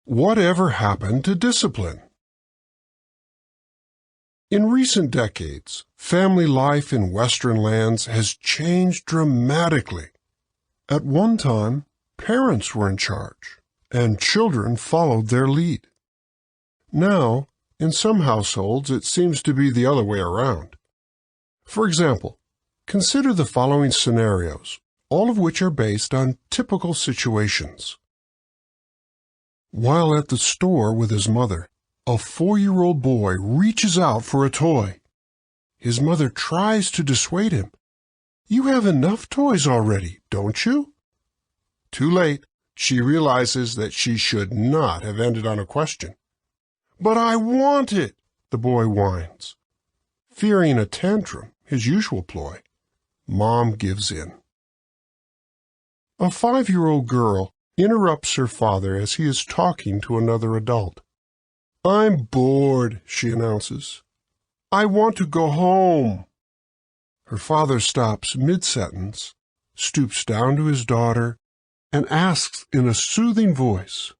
Whatever happened to discipline? In recent decades, family life in Western lands has changed dramatically. At one time, parents were in charge, and children followed their lead. Now, in some households, it seems to be the other way around. For example, consider the following scenarios, all of which are based on typical situations. While at the store with his mother, a 4-year-old boy reaches out for a toy. His mother tries to dissuade him. "You have enough toys already, don't you?" Too late, she realizes that she should not have ended on a question. "But I want it," the boy whines. Fearing a tantrum, his usual ploy, Mom gives in. A 5-year-old girl interrupts her father as he is talking to another adult. "I'm bored," she announces. "I want to go home." Her father stops mid-sentence, stoops down to his daughter, and asks in a soothing voice,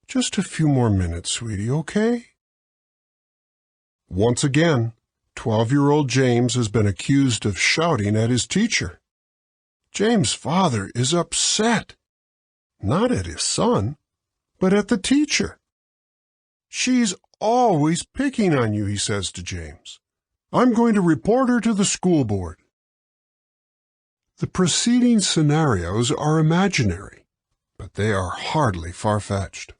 "Just a few more minutes, sweetie, okay?" Once again, 12-year-old James has been accused of shouting at his teacher. James' father is upset, not at his son, but at the teacher. "She's always picking on you," he says to James. "I'm going to report her to the school board." The preceding scenarios are imaginary, but they are hardly far-fetched.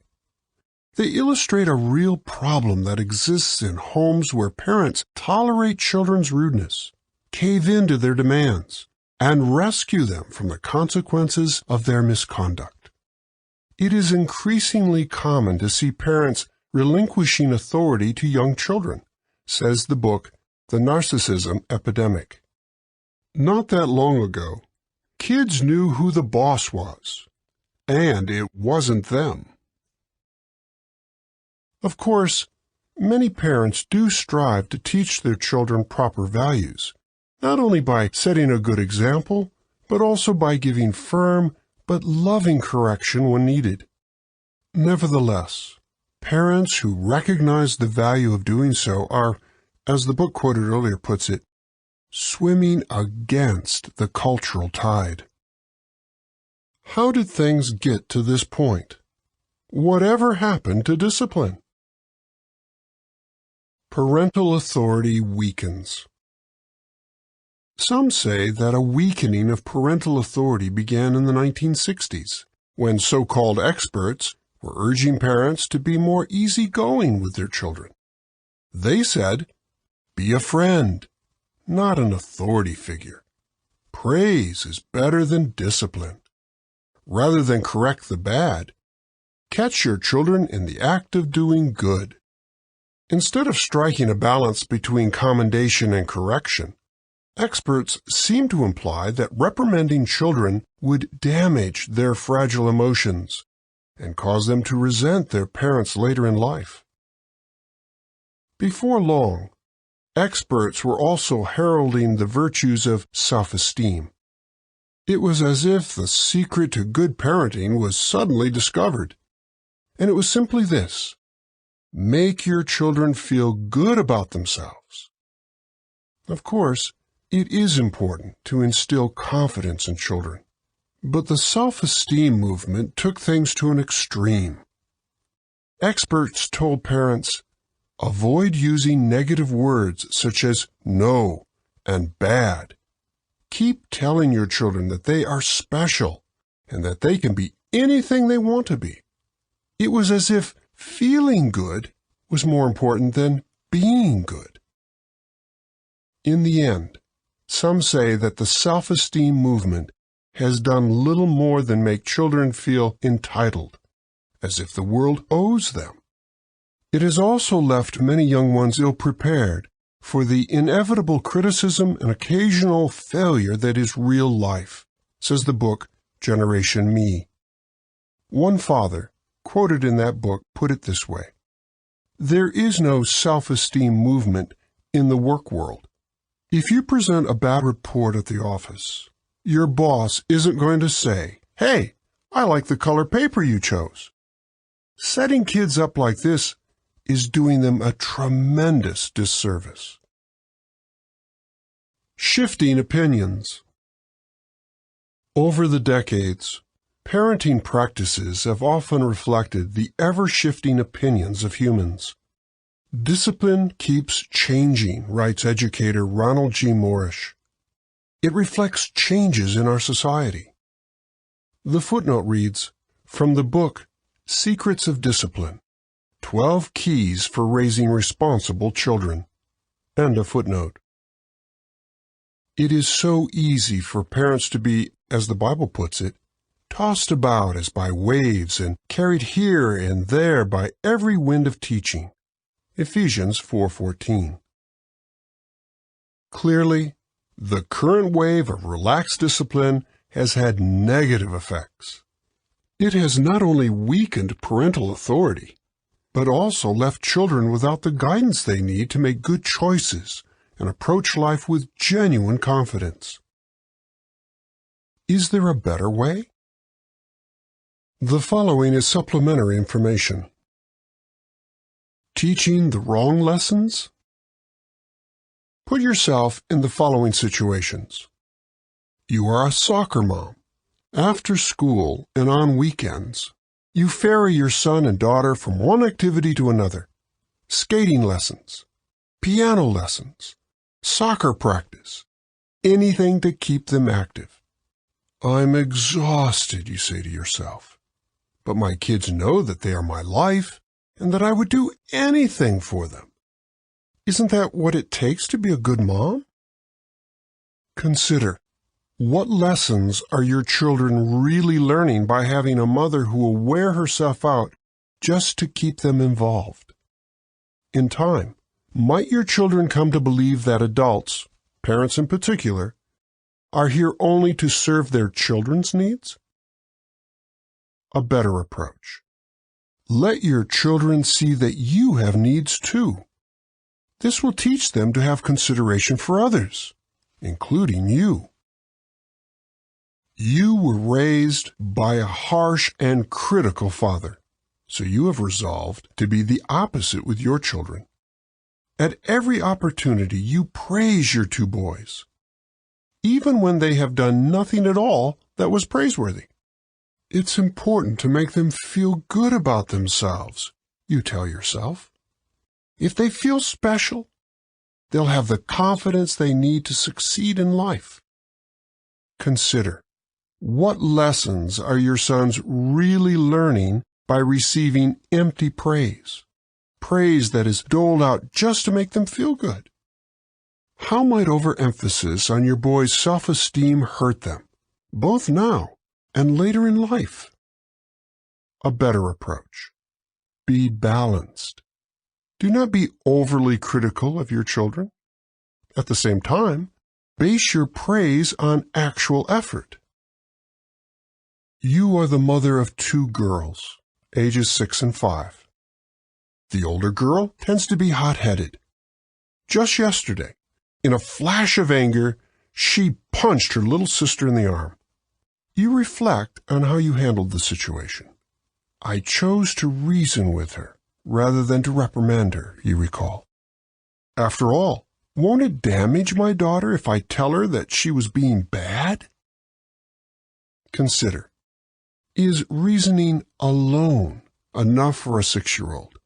They illustrate a real problem that exists in homes where parents tolerate children's rudeness, cave in to their demands, and rescue them from the consequences of their misconduct. It is increasingly common to see parents relinquishing authority to young children, says the book, The Narcissism Epidemic. Not that long ago, kids knew who the boss was, and it wasn't them. Of course, many parents do strive to teach their children proper values, not only by setting a good example, but also by giving firm but loving correction when needed. Nevertheless, parents who recognize the value of doing so are, as the book quoted earlier puts it, swimming against the cultural tide. How did things get to this point? Whatever happened to discipline? Parental authority weakens. Some say that a weakening of parental authority began in the 1960s, when so-called experts were urging parents to be more easygoing with their children. They said, "Be a friend, not an authority figure. Praise is better than discipline. Rather than correct the bad, catch your children in the act of doing good." Instead of striking a balance between commendation and correction, experts seem to imply that reprimanding children would damage their fragile emotions and cause them to resent their parents later in life. Before long, experts were also heralding the virtues of self-esteem. It was as if the secret to good parenting was suddenly discovered, and it was simply this: make your children feel good about themselves. Of course, it is important to instill confidence in children, but the self-esteem movement took things to an extreme. Experts told parents, avoid using negative words such as no and bad. Keep telling your children that they are special and that they can be anything they want to be. It was as if feeling good was more important than being good. In the end, some say that the self-esteem movement has done little more than make children feel entitled, as if the world owes them. It has also left many young ones ill-prepared for the inevitable criticism and occasional failure that is real life, says the book Generation Me. One father, quoted in that book, put it this way: there is no self-esteem movement in the work world. If you present a bad report at the office, your boss isn't going to say, "Hey, I like the color paper you chose." Setting kids up like this is doing them a tremendous disservice. Shifting opinions. Over the decades, parenting practices have often reflected the ever-shifting opinions of humans. Discipline keeps changing, writes educator Ronald G. Moorish. It reflects changes in our society. The footnote reads, from the book Secrets of Discipline, 12 Keys for Raising Responsible Children. End of footnote. It is so easy for parents to be, as the Bible puts it, tossed about as by waves and carried here and there by every wind of teaching. Ephesians 4:14. Clearly, the current wave of relaxed discipline has had negative effects. It has not only weakened parental authority, but also left children without the guidance they need to make good choices and approach life with genuine confidence. Is there a better way? The following is supplementary information. Teaching the wrong lessons? Put yourself in the following situations. You are a soccer mom. After school and on weekends, you ferry your son and daughter from one activity to another. Skating lessons, piano lessons, soccer practice, anything to keep them active. I'm exhausted, you say to yourself. But my kids know that they are my life and that I would do anything for them. Isn't that what it takes to be a good mom? Consider, what lessons are your children really learning by having a mother who will wear herself out just to keep them involved? In time, might your children come to believe that adults, parents in particular, are here only to serve their children's needs? A better approach. Let your children see that you have needs too. This will teach them to have consideration for others, including you. You were raised by a harsh and critical father, so you have resolved to be the opposite with your children. At every opportunity, you praise your two boys, even when they have done nothing at all that was praiseworthy. It's important to make them feel good about themselves, you tell yourself. If they feel special, they'll have the confidence they need to succeed in life. Consider, what lessons are your sons really learning by receiving empty praise? Praise that is doled out just to make them feel good. How might overemphasis on your boys' self-esteem hurt them, both now and later in life? A better approach. Be balanced. Do not be overly critical of your children. At the same time, base your praise on actual effort. You are the mother of two girls, ages 6 and 5. The older girl tends to be hot-headed. Just yesterday, in a flash of anger, she punched her little sister in the arm. You reflect on how you handled the situation. I chose to reason with her rather than to reprimand her, you recall. After all, won't it damage my daughter if I tell her that she was being bad? Consider, is reasoning alone enough for a 6-year-old?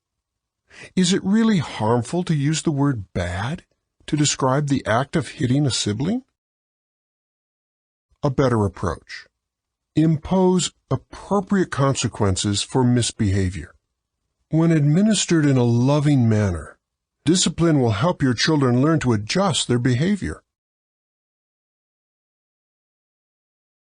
Is it really harmful to use the word bad to describe the act of hitting a sibling? A better approach. Impose appropriate consequences for misbehavior. When administered in a loving manner, discipline will help your children learn to adjust their behavior.